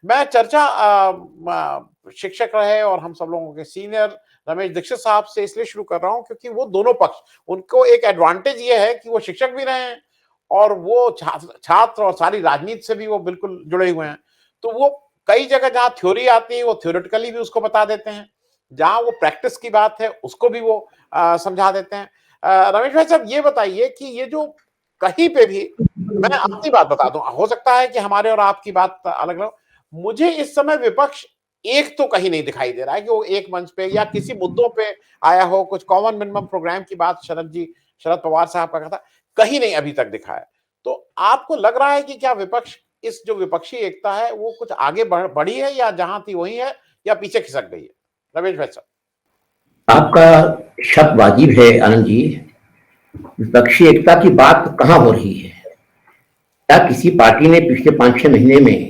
मैं चर्चा शिक्षक रहे और हम सब लोगों के सीनियर रमेश दीक्षित साहब से इसलिए शुरू कर रहा हूँ क्योंकि वो दोनों पक्ष, उनको एक एडवांटेज ये है कि वो शिक्षक भी रहे हैं और वो छात्र छात्र और सारी राजनीति से भी वो बिल्कुल जुड़े हुए हैं। तो वो कई जगह जहाँ थ्योरी आती है, वो थ्योरेटिकली भी उसको बता देते हैं। जहाँ वो प्रैक्टिस की बात है, उसको भी वो समझा देते हैं। रमेश भाई साहब ये बताइए कि ये जो कहीं पे भी मैं अपनी बात बता दूँ, हो सकता है कि हमारे और आपकी बात अलग हो। मुझे इस समय विपक्ष एक तो कहीं नहीं दिखाई दे रहा है कि वो एक मंच पे या किसी मुद्दों पे आया हो, कुछ कॉमन मिनिमम प्रोग्राम की बात शरद पवार साहब का कहा था, कहीं नहीं अभी तक दिखा है। तो आपको लग रहा है कि क्या विपक्ष इस जो विपक्षी एकता है वो कुछ आगे बढ़ी है या जहां थी वही है या पीछे खिसक गई है? रमेश भाई साहब। आपका शक वाजिब है आनंद जी। विपक्षी एकता की बात कहाँ हो रही है? क्या किसी पार्टी ने पिछले 5-6 महीने में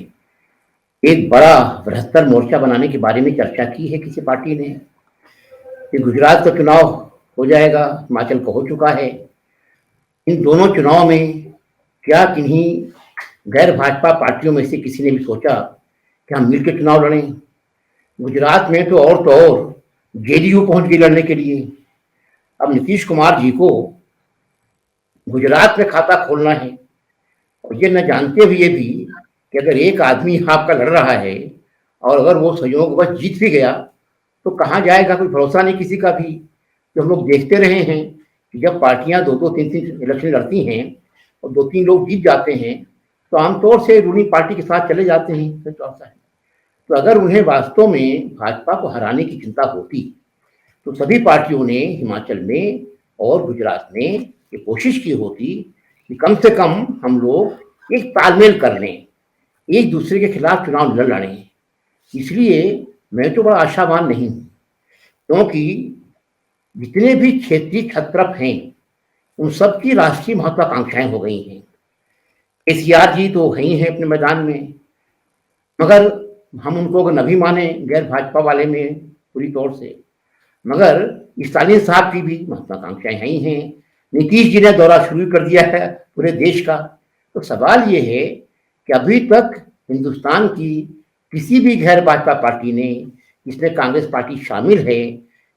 एक बड़ा बृहत्तर मोर्चा बनाने के बारे में चर्चा की है? किसी पार्टी ने कि गुजरात का चुनाव हो जाएगा, हिमाचल का हो चुका है, इन दोनों चुनाव में क्या किन्हीं गैर भाजपा पार्टियों में से किसी ने भी सोचा कि हम मिलकर चुनाव लड़ें? गुजरात में तो और जेडीयू पहुंच गई लड़ने के लिए। अब नीतीश कुमार जी को गुजरात में खाता खोलना है और ये न जानते हुए भी कि अगर एक आदमी आपका लड़ रहा है और अगर वो संयोगवश जीत भी गया तो कहाँ जाएगा, कोई भरोसा नहीं किसी का भी। जो हम लोग देखते रहे हैं कि जब पार्टियां 2-2, 3-3 इलेक्शन लड़ती हैं और 2-3 लोग जीत जाते हैं तो आमतौर से रूलिंग पार्टी के साथ चले जाते हैं। तो अगर उन्हें वास्तव में भाजपा को हराने की चिंता होती तो सभी पार्टियों ने हिमाचल में और गुजरात में ये कोशिश की होती कि कम से कम हम लोग एक तालमेल कर लें, एक दूसरे के खिलाफ चुनाव न लड़ें। इसलिए मैं तो बड़ा आशावान नहीं हूँ, क्योंकि जितने भी क्षेत्रीय छत्रप हैं उन सबकी राष्ट्रीय महत्वाकांक्षाएं हो गई हैं। केसीआर जी तो वही हैं अपने मैदान में, मगर हम उनको अगर न भी माने गैर भाजपा वाले में पूरी तौर से, मगर स्टालिन साहब की भी महत्वाकांक्षाएं ही हैं। नीतीश जी ने दौरा शुरू कर दिया है पूरे देश का। तो सवाल ये है कि अभी तक हिंदुस्तान की किसी भी गैर भाजपा पार्टी ने, जिसमें कांग्रेस पार्टी शामिल है,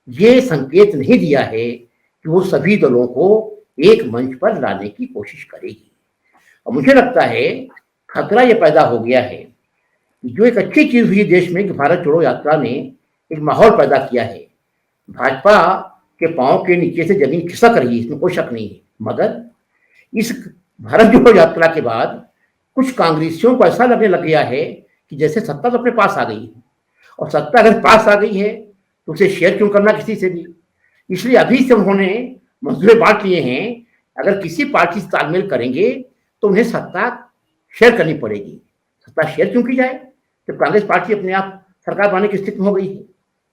ये संकेत नहीं दिया है कि वो सभी दलों को एक मंच पर लाने की कोशिश करेगी। और मुझे लगता है खतरा ये पैदा हो गया है, जो एक अच्छी चीज हुई देश में कि भारत जोड़ो यात्रा ने एक माहौल पैदा किया है। भाजपा के पांव के नीचे से जमीन खिसक रही है, इसमें कोई शक नहीं है। मगर इस भारत जोड़ो यात्रा के बाद कुछ कांग्रेसियों को ऐसा लगने लग गया है कि जैसे सत्ता तो अपने पास आ गई है, और सत्ता अगर पास आ गई है तो उसे शेयर क्यों करना किसी से भी। इसलिए अभी से उन्होंने मंसूबे बांट लिए हैं, अगर किसी पार्टी से तालमेल करेंगे तो उन्हें सत्ता शेयर करनी पड़ेगी। सत्ता शेयर क्यों की जाए जब कांग्रेस पार्टी अपने आप सरकार बनाने की स्थिति में हो गई है।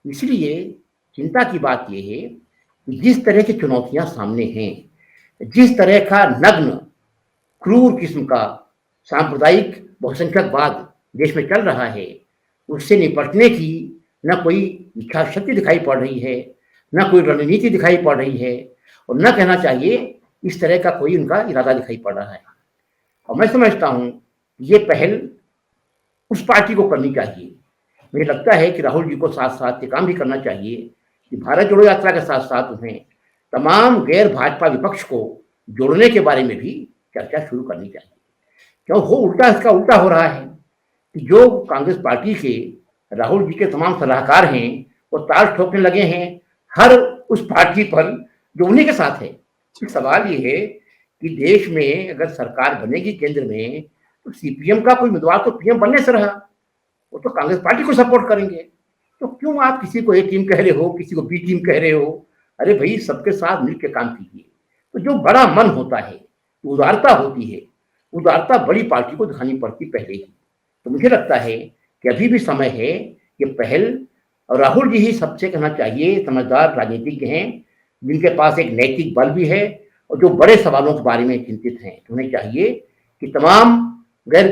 इसलिए चिंता की बात यह है कि जिस तरह की चुनौतियां सामने हैं, जिस तरह का नग्न क्रूर किस्म का सांप्रदायिक बहुसंख्यकवाद देश में चल रहा है, उससे निपटने की न कोई इच्छा शक्ति दिखाई पड़ रही है, न कोई रणनीति दिखाई पड़ रही है, और न कहना चाहिए इस तरह का कोई उनका इरादा दिखाई पड़ रहा है। और मैं समझता हूं ये पहल उस पार्टी को करनी चाहिए। मुझे लगता है कि राहुल जी को साथ साथ ये काम भी करना चाहिए कि भारत जोड़ो यात्रा के साथ साथ उन्हें तमाम गैर भाजपा विपक्ष को जोड़ने के बारे में भी चर्चा शुरू करनी चाहिए। क्यों हो उल्टा, इसका उल्टा हो रहा है कि जो कांग्रेस पार्टी के राहुल जी के तमाम सलाहकार हैं वो ताल ठोकने लगे हैं हर उस पार्टी पर जो उन्हीं के साथ है। सवाल ये है कि देश में अगर सरकार बनेगी केंद्र में तो सीपीएम का कोई उम्मीदवार तो पीएम बनने से रहा, वो तो कांग्रेस पार्टी को सपोर्ट करेंगे। तो क्यों आप किसी को ए टीम कह रहे हो, किसी को बी टीम कह रहे हो? अरे भाई, सबके साथ मिलकर काम कीजिए। तो जो बड़ा मन होता है, उदारता होती है, उदारता बड़ी पार्टी को दिखानी पड़ती पहले ही। तो मुझे लगता है कि अभी भी समय है कि पहल, और राहुल जी ही सबसे कहना चाहिए, समझदार राजनीतिज्ञ हैं जिनके पास एक नैतिक बल भी है और जो बड़े सवालों के बारे में चिंतित हैं। तो उन्हें चाहिए कि तमाम गैर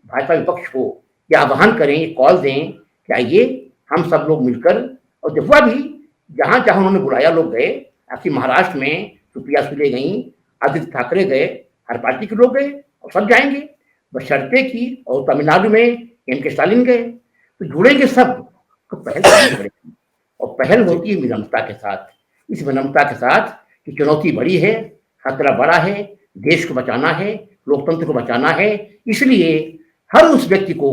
भाजपा विपक्ष को यह आह्वान करें, कॉल दें कि आइए हम सब लोग मिलकर, और जब वह भी जहां जहां उन्होंने बुलाया लोग गए। आखिर महाराष्ट्र में सुप्रिया सुले गई, आदित्य ठाकरे गए, हर पार्टी के लोग गए और सब जाएंगे बशर्ते की, और तमिलनाडु में एम के स्टालिन गए, तो जुड़ेंगे सब, तो पहल करनी पड़ेगी। और पहल जी, होती है विनम्रता के साथ, इस विनम्रता के साथ कि चुनौती बड़ी है, खतरा बड़ा है, देश को बचाना है, लोकतंत्र को बचाना है। इसलिए हर उस व्यक्ति को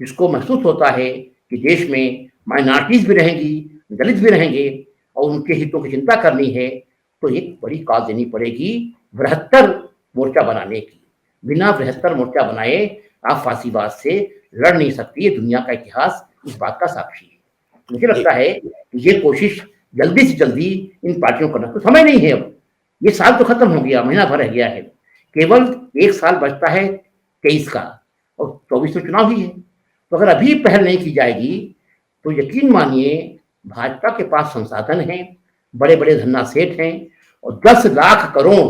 जिसको महसूस होता है कि देश में माइनॉरिटीज भी रहेंगी, दलित भी रहेंगे और उनके हितों की चिंता करनी है, तो एक बड़ी कॉज देनी पड़ेगी बृहत्तर मोर्चा बनाने की। बिना बृहत्तर मोर्चा बनाए आप फांसीवाद से लड़ नहीं सकती। ये दुनिया का इतिहास इस बात का साक्षी है। मुझे जी, लगता है कि ये कोशिश जल्दी से जल्दी इन पार्टियों को करना, तो समय नहीं है अब, ये साल तो खत्म हो गया, महीना भर रह गया है, केवल एक साल बचता है 23 का, और 24 में चुनाव ही है। तो अगर अभी पहल नहीं की जाएगी तो यकीन मानिए भाजपा के पास संसाधन है, बड़े बड़े धन्ना सेठ हैं और 10 लाख करोड़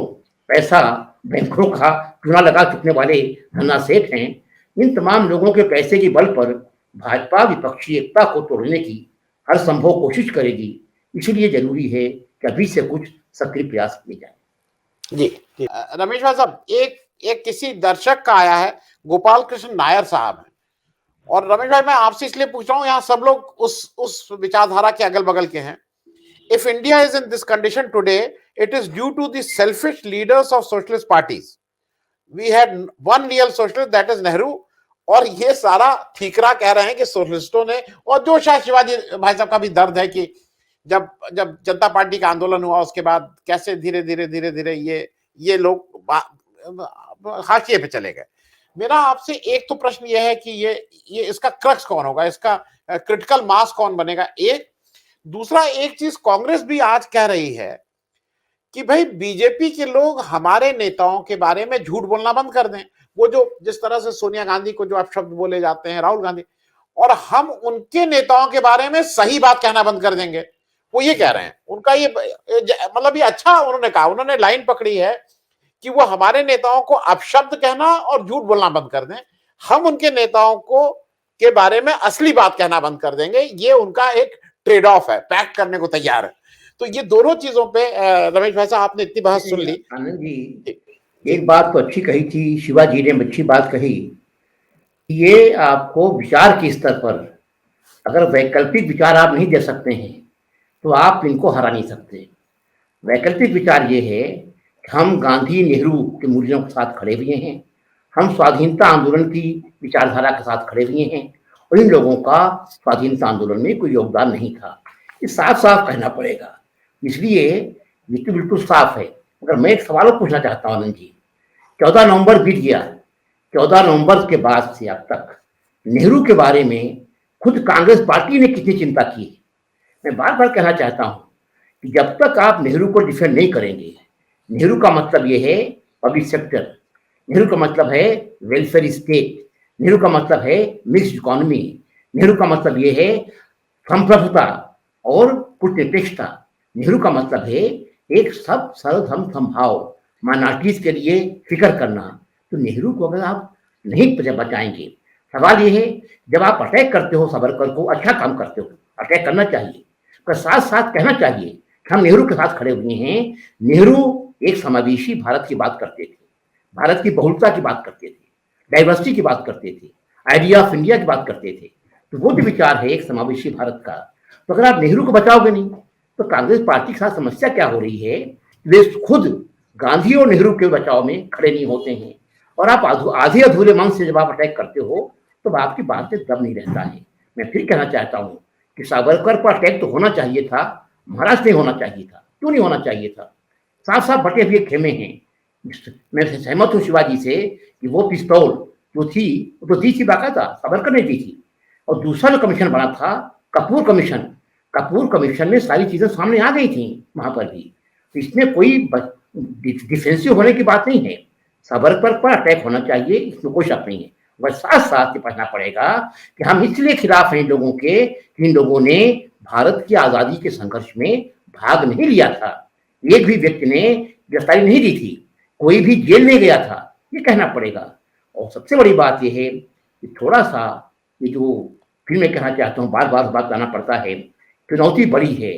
पैसा बैंकों का चूना लगा चुकने वाले धन्ना सेठ हैं। इन तमाम लोगों के पैसे के बल पर भाजपा विपक्षी एकता को तोड़ने की हर संभव कोशिश करेगी। इसलिए जरूरी है कि अभी से कुछ सक्रिय प्रयास किए जाए। जी, जी। रमेश भाई साहब, एक एक किसी दर्शक का आया है, गोपाल कृष्ण नायर साहब हैं, और रमेश भाई मैं आपसे इसलिए पूछ रहा हूँ, यहाँ सब लोग उस विचारधारा के अगल बगल के हैं। If India is in this condition today, it is due to the selfish leaders of socialist parties. We had one real socialist, that is Nehru, और ये सारा ठीकरा कह रहे हैं कि सोशलिस्टों ने, और जो शायद शिवाजी भाई साहब का भी दर्द है कि जब जब जनता पार्टी का आंदोलन हुआ उसके बाद कैसे धीरे धीरे धीरे धीरे ये लोग हाशिए पे चले गए। मेरा आपसे एक तो प्रश्न ये है कि ये इसका क्रक्स कौन होगा, इसका क्रिटिकल मास कौन बनेगा, एक। दूसरा, एक चीज कांग्रेस भी आज कह रही है कि भाई बीजेपी के लोग हमारे नेताओं के बारे में झूठ बोलना बंद कर दें। वो जो जिस तरह से सोनिया गांधी को जो अपशब्द बोले जाते हैं, राहुल गांधी, और हम उनके नेताओं के बारे में सही बात कहना बंद कर देंगे। वो ये कह रहे हैं, उनका ये मतलब ये अच्छा उन्होंने कहा, उन्होंने लाइन पकड़ी है कि वो हमारे नेताओं को अपशब्द कहना और झूठ बोलना बंद कर दें, हम उनके नेताओं को के बारे में असली बात कहना बंद कर देंगे। ये उनका एक ट्रेड ऑफ है, पैक्ट करने को तैयार है। तो ये दोनों चीजों पे रमेश भाई साहब आपने इतनी बहस सुन ली। आनंद जी, जी, एक बात तो अच्छी कही थी, शिवाजी ने अच्छी बात कही। ये आपको विचार के स्तर पर अगर वैकल्पिक विचार आप नहीं दे सकते हैं तो आप इनको हरा नहीं सकते। वैकल्पिक विचार ये है कि हम गांधी नेहरू के मूल्यों के साथ खड़े हुए हैं, हम स्वाधीनता आंदोलन की विचारधारा के साथ खड़े हुए हैं, और इन लोगों का स्वाधीनता आंदोलन में कोई योगदान नहीं था। ये साफ साफ कहना पड़ेगा। इसलिए ये तो बिल्कुल साफ है। अगर मैं एक सवाल पूछना चाहता हूँ आनंद जी, 14 नवंबर बीत गया, 14 नवंबर के बाद से अब तक नेहरू के बारे में खुद कांग्रेस पार्टी ने कितनी चिंता की। मैं बार बार कहना चाहता हूं कि जब तक आप नेहरू को डिफेंड नहीं करेंगे, नेहरू का मतलब ये है पब्लिक सेक्टर, नेहरू का मतलब है वेलफेयर स्टेट, नेहरू का मतलब है मिक्स्ड इकोनॉमी, नेहरू का मतलब ये है संप्रभुता और कुटनिरपेक्षता, नेहरू का मतलब है एक सब सर्वधर्म समभाव, माइनॉरिटीज के लिए फिक्र करना। तो नेहरू को अगर आप नहीं बचाएंगे, सवाल ये है जब आप अटैक करते हो सावरकर को, अच्छा काम करते हो, अटैक करना चाहिए, पर साथ साथ कहना चाहिए कि हम नेहरू के साथ खड़े हुए हैं। नेहरू एक समावेशी भारत की बात करते थे, भारत की बहुलता की बात करते थे, डाइवर्सिटी की बात करते थे, आइडिया ऑफ इंडिया की बात करते थे। तो वो जो विचार है एक समावेशी भारत का, तो अगर आप नेहरू को बचाओगे नहीं तो कांग्रेस पार्टी के साथ समस्या क्या हो रही है, वे खुद गांधी और नेहरू के बचाव में खड़े नहीं होते हैं, और आप आधे अधूरे मन से जब आप अटैक करते हो तो आपकी बात से दम नहीं रहता है। मैं फिर कहना चाहता हूँ कि सावरकर पर अटैक तो होना चाहिए था, महाराष्ट्र नहीं होना चाहिए था। क्यों नहीं होना चाहिए था? साफ साफ बटे हुए खेमे हैं। मैं सहमत हूँ शिवाजी से कि वो पिस्तौल जो थी वो तो दी थी, बाकायदा सावरकर ने दी थी। और दूसरा जो कमीशन बना था कपूर कमीशन, कपूर कमीशन में सारी चीजें सामने आ गई थी वहां पर भी। तो इसमें कोई डिफेंसिव होने की बात नहीं है, सावरकर पर अटैक होना चाहिए, इसमें कोई शक नहीं है। बस साथ साथ ये पढ़ना पड़ेगा कि हम इसलिए खिलाफ हैं इन लोगों के कि इन लोगों ने भारत की आजादी के संघर्ष में भाग नहीं लिया था, एक भी व्यक्ति ने गिरफ्तारी नहीं दी थी, कोई भी जेल नहीं गया था, ये कहना पड़ेगा। और सबसे बड़ी बात यह है कि थोड़ा सा ये जो फिर मैं कहना चाहता हूँ, बार बार बात लाना पड़ता है, चुनौती बड़ी है,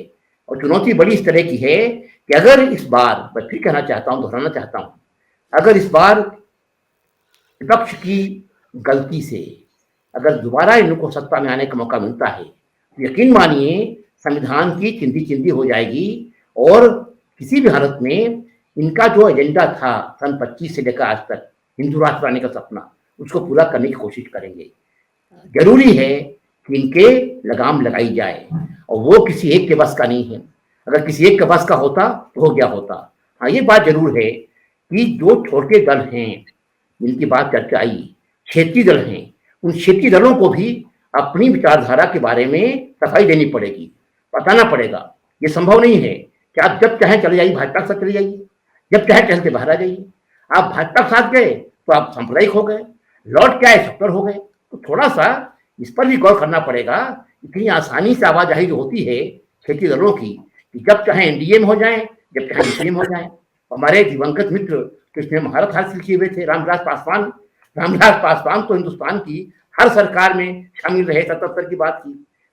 और चुनौती बड़ी इस तरह की है कि अगर इस बार, मैं फिर कहना चाहता हूँ, दोहराना चाहता हूँ, अगर इस बार विपक्ष की गलती से अगर दोबारा इनको सत्ता में आने का मौका मिलता है तो यकीन मानिए संविधान की चिंदी चिंदी हो जाएगी और किसी भी हालत में इनका जो एजेंडा था सन 25 से लेकर आज तक हिंदू राष्ट्र बनाने का सपना, उसको पूरा करने की कोशिश करेंगे। जरूरी है कि इनके लगाम लगाई जाए और वो किसी एक के बस का नहीं है। अगर किसी एक के बस का होता तो हो गया होता। हाँ, ये बात जरूर है कि जो छोटे दल हैं जिनकी बात चर्चा आई, क्षेत्रीय दल हैं, उन क्षेत्रीय दलों को भी अपनी विचारधारा के बारे में सफाई देनी पड़ेगी, बताना पड़ेगा। ये संभव नहीं है कि आप जब चाहे चले जाइए भाजपा के साथ चले जाइए, जब चाहे टहलते बाहर आ जाइए। आप भाजपा के साथ गए तो आप सांप्रदायिक हो गए, लौट के आए सेक्टर हो गए। तो थोड़ा सा इस पर भी गौर करना पड़ेगा। इतनी आसानी से आवाजाही जो होती है क्षेत्रीय दलों की कि जब चाहे एनडीए में हो जाए, जब चाहे यूपीए में हो जाए। हमारे दिवंगत मित्र तो इसमें महारत हासिल किए हुए थे, रामविलास पासवान तो हिंदुस्तान की हर सरकार में शामिल रहे, 77 की बात की।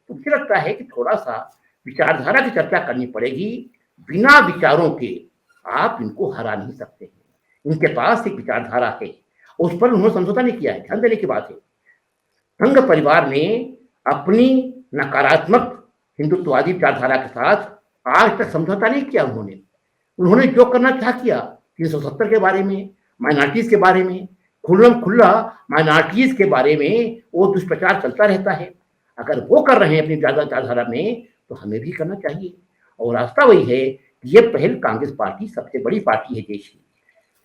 तो मुझे लगता है कि थोड़ा सा विचारधारा की चर्चा करनी पड़ेगी। बिना विचारों के आप इनको हरा नहीं सकते हैं। इनके पास एक विचारधारा है, उस पर उन्होंने समझौता नहीं किया है। ध्यान देने की बात है, संघ परिवार ने अपनी नकारात्मक हिंदुत्ववादी विचारधारा के साथ आज तक समझौता नहीं किया। उन्होंने जो करना चाह किया, 370 के बारे में, माइनॉरिटीज के बारे में, खुल्लम खुल्ला माइनॉरिटीज के बारे में वो दुष्प्रचार चलता रहता है। अगर वो कर रहे हैं अपनी विचारधारा में तो हमें भी करना चाहिए। और रास्ता वही है कि ये पहल कांग्रेस पार्टी सबसे बड़ी पार्टी है देश की,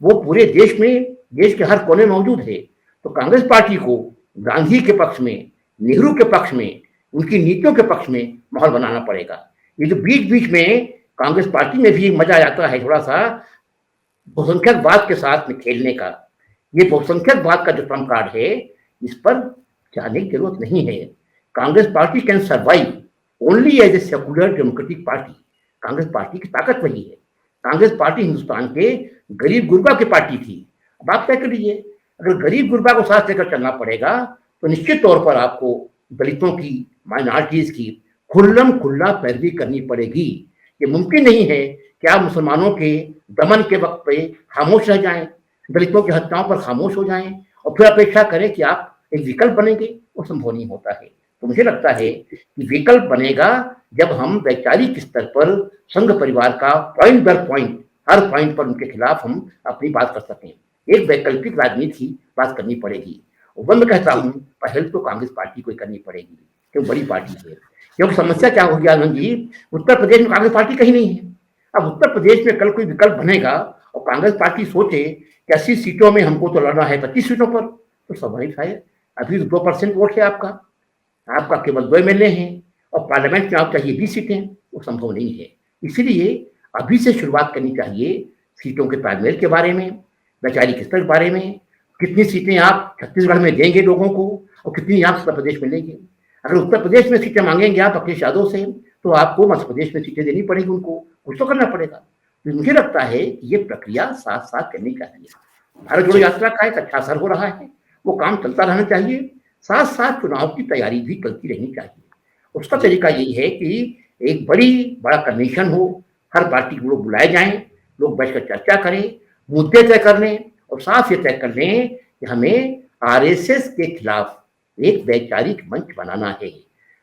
वो पूरे देश में, देश के हर कोने में मौजूद है। तो कांग्रेस पार्टी को गांधी के पक्ष में, नेहरू के पक्ष में, उनकी नीतियों के पक्ष में माहौल बनाना पड़ेगा। ये जो बीच बीच में कांग्रेस पार्टी में भी मजा आता है थोड़ा सा बहुसंख्यकवाद के साथ में खेलने का, ये बहुसंख्यकवाद का जो ट्रम्प कार्ड है, इस पर जाने की जरूरत नहीं है। Congress party can survive only as a secular democratic party. Congress party की ताकत वही है। कांग्रेस पार्टी हिंदुस्तान के गरीब गुरबा की पार्टी थी। अब आप तय कर लीजिए, अगर गरीब गुरबा को साथ लेकर चलना पड़ेगा तो निश्चित तौर पर आपको दलितों की, माइनॉरिटीज की खुल्लम खुल्ला पैरवी करनी पड़ेगी। ये मुमकिन नहीं है कि आप मुसलमानों के दमन के वक्त पे खामोश रह जाएं, दलितों की हत्याओं पर खामोश हो जाएं और फिर अपेक्षा करें कि आप एक विकल्प बनेंगे। वो संभव नहीं होता है। तो मुझे लगता है कि विकल्प बनेगा जब हम वैचारिक स्तर पर संघ परिवार का पॉइंट दर पॉइंट, हर पॉइंट पर उनके खिलाफ हम अपनी बात कर सकें। एक वैकल्पिक राजनीति की बात करनी पड़ेगी। और मैं कहता हूँ पहल तो कांग्रेस पार्टी को करनी पड़ेगी, क्योंकि बड़ी पार्टी है। क्योंकि समस्या क्या हो गया आनंद जी, उत्तर प्रदेश में कांग्रेस पार्टी कहीं नहीं है। अब उत्तर प्रदेश में कल कोई विकल्प बनेगा और कांग्रेस पार्टी सोचे कि 80 सीटों में हमको तो लड़ना है 25 सीटों पर, तो स्वाभाविक है अभी 2% वोट है आपका केवल 2 एमएलए हैं और पार्लियामेंट में आप चाहिए 20 सीटें, वो संभव नहीं है। इसलिए अभी से शुरुआत करनी चाहिए सीटों के तालमेल के बारे में, वैचारिक स्तर के बारे में। कितनी सीटें आप छत्तीसगढ़ में देंगे लोगों को और कितनी आप उत्तर प्रदेश में लेंगे। अगर उत्तर प्रदेश में सीटें मांगेंगे आप अखिलेश यादव से, तो आपको मध्य प्रदेश में सीटें देनी पड़ेगी, उनको कुछ तो करना पड़ेगा। तो मुझे लगता है कि ये प्रक्रिया साथ साथ करनी चाहिए। भारत जोड़ो यात्रा का एक अच्छा असर हो रहा है, वो काम चलता रहना चाहिए। साथ साथ चुनाव की तैयारी भी चलती रहनी चाहिए। उसका तरीका यही है कि एक बड़ा कन्वेंशन हो, हर पार्टी के लोग बुलाए जाएं, लोग बैठकर चर्चा करें, मुद्दे तय कर लें और साथ ये तय कर लें कि हमें आरएसएस के खिलाफ एक वैचारिक मंच बनाना है।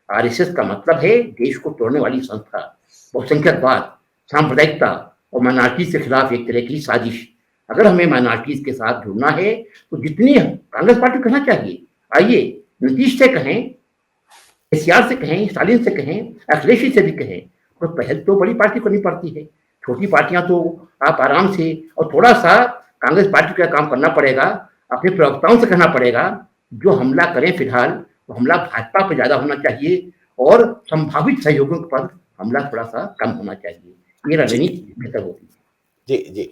आरएसएस का मतलब है देश को तोड़ने वाली संस्था, बहुसंख्यकवाद, सांप्रदायिकता और माइनॉरिटीज के खिलाफ एक तरह की साजिश। अगर हमें माइनॉरिटीज के साथ जुड़ना है तो जितनी कांग्रेस पार्टी कहना चाहिए, आइए नीतीश से कहें, केसीआर से कहें, स्टालिन से कहें, अखिलेश से भी कहें, तो पहल तो बड़ी पार्टी करनी पड़ती है। छोटी पार्टियां तो आप आराम से, और थोड़ा सा कांग्रेस पार्टी का काम करना पड़ेगा, अपने प्रवक्ताओं से कहना पड़ेगा जो हमला करें फिलहाल तो हमला भाजपा पर ज्यादा होना चाहिए और संभावित सहयोगियों पर हमला थोड़ा सा कम होना चाहिए। ये रणनीति बेहतर होती है। जी जी।